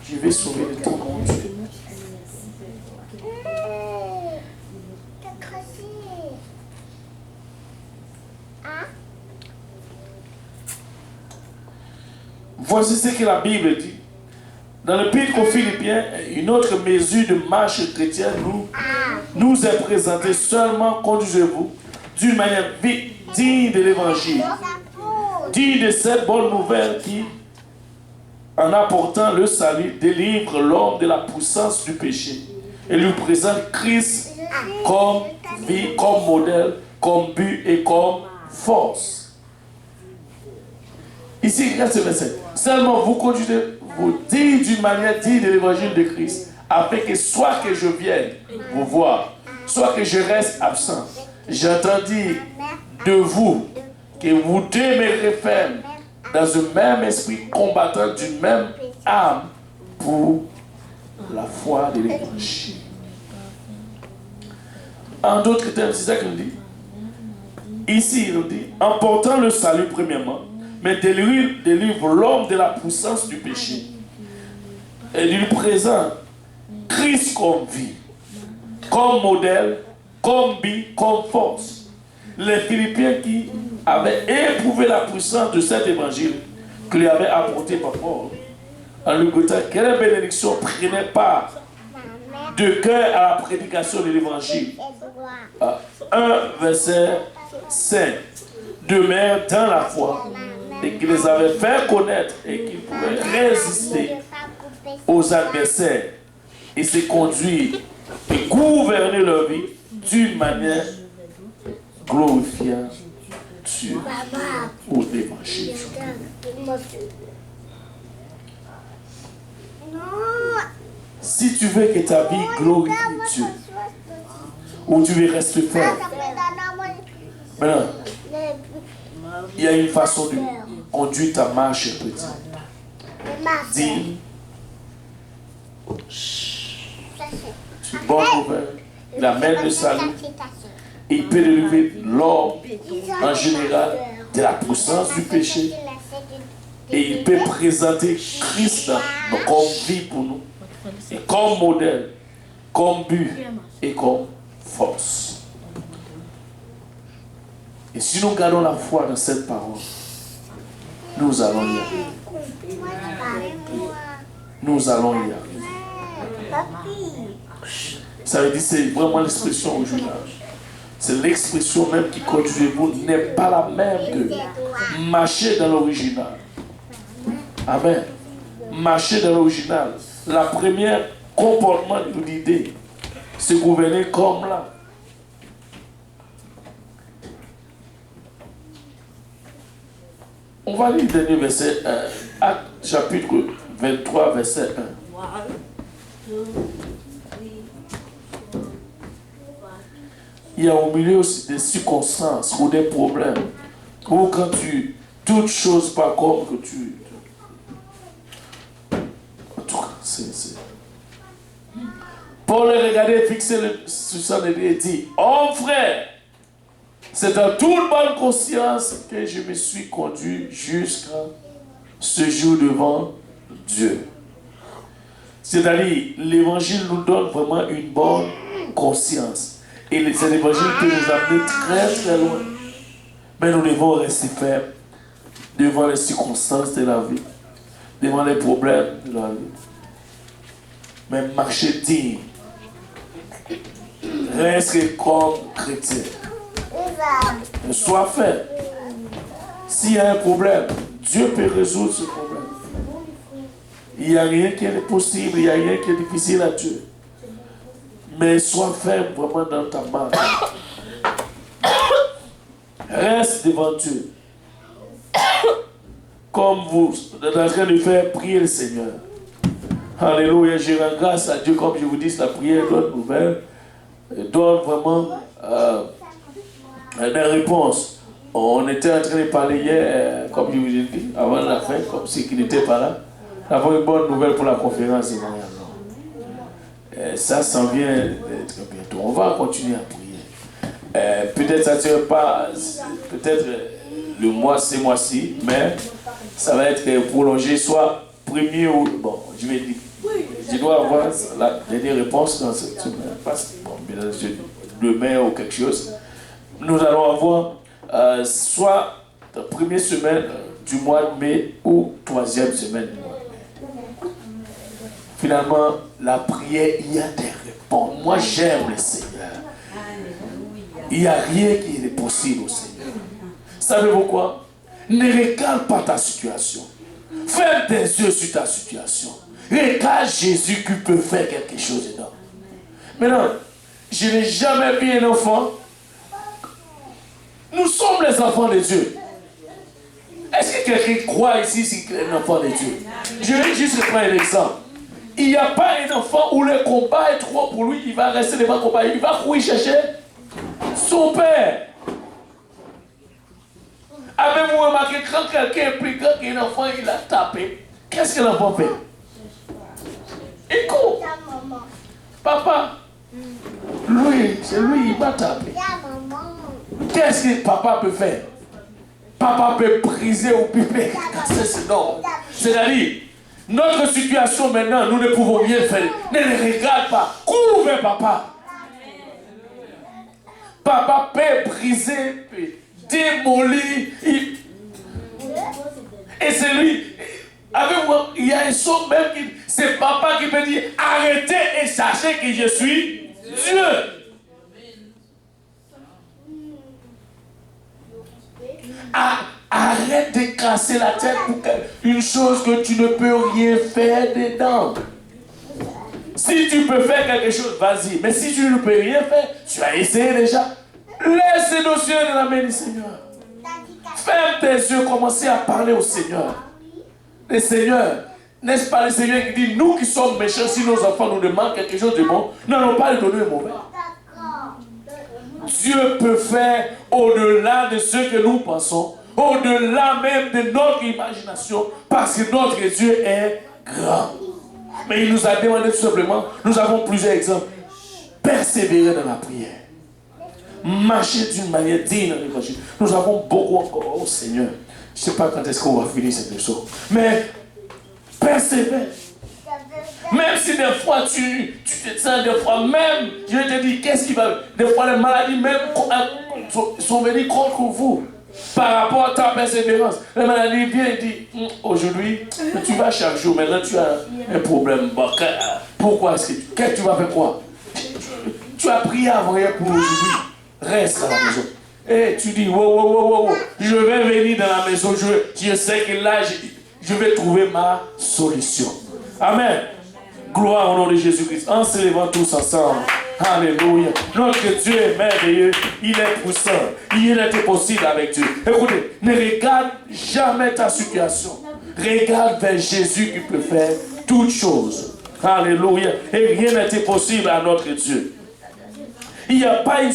Je vais sauver le temps, mon Dieu. Voici ce que la Bible dit. Dans l'Épître aux Philippiens, une autre mesure de marche chrétienne nous est présentée. Seulement conduisez-vous d'une manière digne de l'Évangile, digne de cette bonne nouvelle qui, en apportant le salut, délivre l'homme de la puissance du péché et lui présente Christ comme vie, comme modèle, comme but et comme force. Ici, regarde ce verset. Seulement vous conduisez, vous dites d'une manière digne de l'évangile de Christ, afin que soit que je vienne vous voir, soit que je reste absent, j'entends dire de vous que vous demeurez ferme dans un même esprit combattant d'une même âme pour la foi de l'évangile. En d'autres termes, c'est ça qu'il nous dit. Ici, il nous dit, en portant le salut premièrement, mais délivre l'homme de la puissance du péché. Et lui présente Christ comme vie, comme modèle, comme but, comme force. Les Philippiens qui avaient éprouvé la puissance de cet évangile que lui avait apporté par Paul, en lui goûtant quelle bénédiction prenait part de cœur à la prédication de l'évangile. Un verset 5. Demeure dans la foi et qui les avait fait connaître et qu'ils pouvaient résister aux adversaires et se conduire et gouverner leur vie d'une manière glorifiant Dieu ou l'évangile. Si tu veux que ta vie glorifie Dieu, ou tu veux rester ferme, maintenant, il y a une façon de conduire ta marche, petit. Dis, c'est une bonne nouvelle. Il amène le salut. Il peut délivrer l'homme en général de la puissance du péché. Et il peut présenter Christ comme vie pour nous, et comme modèle, comme but et comme force. Et si nous gardons la foi dans cette parole, nous allons y arriver. Nous allons y arriver. Ça veut dire que c'est vraiment l'expression originale. C'est l'expression même qui conduisez-vous n'est pas la même que marcher dans l'original. Amen. Marcher dans l'original. La première comportement de l'idée, c'est gouverner comme là. On va lire le dernier verset 1. Acte chapitre 23, verset 1. Il y a au milieu aussi des circonstances ou des problèmes. Ou quand toutes choses pas comme que tu... En tout cas, c'est... Paul est regardé fixé sur son épée et dit, oh frère, c'est en toute bonne conscience que je me suis conduit jusqu'à ce jour devant Dieu. C'est-à-dire, l'évangile nous donne vraiment une bonne conscience. Et cet évangile peut nous amener très très loin. Mais nous devons rester fermes devant les circonstances de la vie, devant les problèmes de la vie. Mais marcher digne. Reste comme chrétien. Sois ferme. S'il y a un problème, Dieu peut résoudre ce problème. Il n'y a rien qui est possible, il n'y a rien qui est difficile à Dieu. Mais sois ferme vraiment dans ta marche. Reste devant Dieu. Comme vous êtes en train de faire prier le Seigneur. Alléluia, je rends grâce à Dieu. Comme je vous dis, la prière donne nouvelle. Donne vraiment des réponses. On était en train de parler hier, comme je vous ai dit, avant la fin, comme si qu'il n'était pas là. Nous avons une bonne nouvelle pour la conférence de Montréal. Ça s'en vient très bientôt. On va continuer à prier. Peut-être ça ne sera pas, peut-être le mois, ces mois-ci, mais ça va être prolongé soit 1er août, bon, je vais dire, je dois avoir la dernière réponse dans cette semaine, bon, demain ou quelque chose. Nous allons avoir soit la première semaine du mois de mai ou 3e semaine du mois de mai. Finalement, la prière, il y a des réponses. Moi, j'aime le Seigneur. Il n'y a rien qui est possible au Seigneur. Savez-vous quoi? Ne regarde pas ta situation. Ferme tes yeux sur ta situation. Regarde Jésus qui peut faire quelque chose dedans. Maintenant, je n'ai jamais vu un enfant. Nous sommes les enfants de Dieu. Est-ce que quelqu'un croit ici qu'il est un enfant de Dieu? Je vais juste prendre un exemple. Il n'y a pas un enfant où le combat est trop pour lui. Il va rester devant le combat. Il va courir chercher son père. Avez-vous remarqué quand quelqu'un est plus grand qu'un enfant, il a tapé? Qu'est-ce que l'enfant fait? Il court. Papa, lui, c'est lui, il va taper. Qu'est-ce que papa peut faire? Papa peut briser ou piper, casser ses dents. C'est-à-dire, notre situation maintenant, nous ne pouvons rien faire. Ne le regarde pas. Couvre papa. Papa peut briser, peut démolir. Et c'est lui. Avez-vous, il y a un son même qui. C'est papa qui peut dire arrêtez et sachez que je suis Dieu. Arrête de casser la tête pour une chose que tu ne peux rien faire dedans. Si tu peux faire quelque chose, vas-y. Mais si tu ne peux rien faire, tu as essayé déjà. Laisse les notions de la main du Seigneur. Ferme tes yeux, commencez à parler au Seigneur. Le Seigneur, n'est-ce pas le Seigneur qui dit, nous qui sommes méchants, si nos enfants nous demandent quelque chose de bon, n'allons pas lui donner le mauvais. Dieu peut faire au-delà de ce que nous pensons, au-delà même de notre imagination, parce que notre Dieu est grand. Mais il nous a demandé tout simplement, nous avons plusieurs exemples, persévérer dans la prière, marcher d'une manière digne dans l'évangile. Nous avons beaucoup encore au Seigneur. Je ne sais pas quand est-ce qu'on va finir cette leçon, mais persévère. Même si des fois tu te sens, des fois même, je te dis, qu'est-ce qui va. Des fois les maladies même sont venues contre vous par rapport à ta persévérance. Les maladies viennent et disent, aujourd'hui, tu vas chaque jour, maintenant tu as un problème. Bon, pourquoi est-ce que tu vas faire quoi? Tu as prié avant hier pour aujourd'hui. Reste à la maison. Et tu dis, wow, je vais venir dans la maison, je sais que là, je vais trouver ma solution. Amen. Gloire au nom de Jésus-Christ. En se levant tous ensemble. Alléluia. Notre Dieu est merveilleux. Il est puissant. Il est possible avec Dieu. Écoutez, ne regarde jamais ta situation. Regarde vers Jésus qui peut faire toutes choses. Alléluia. Et rien n'est impossible à notre Dieu. Il n'y a pas une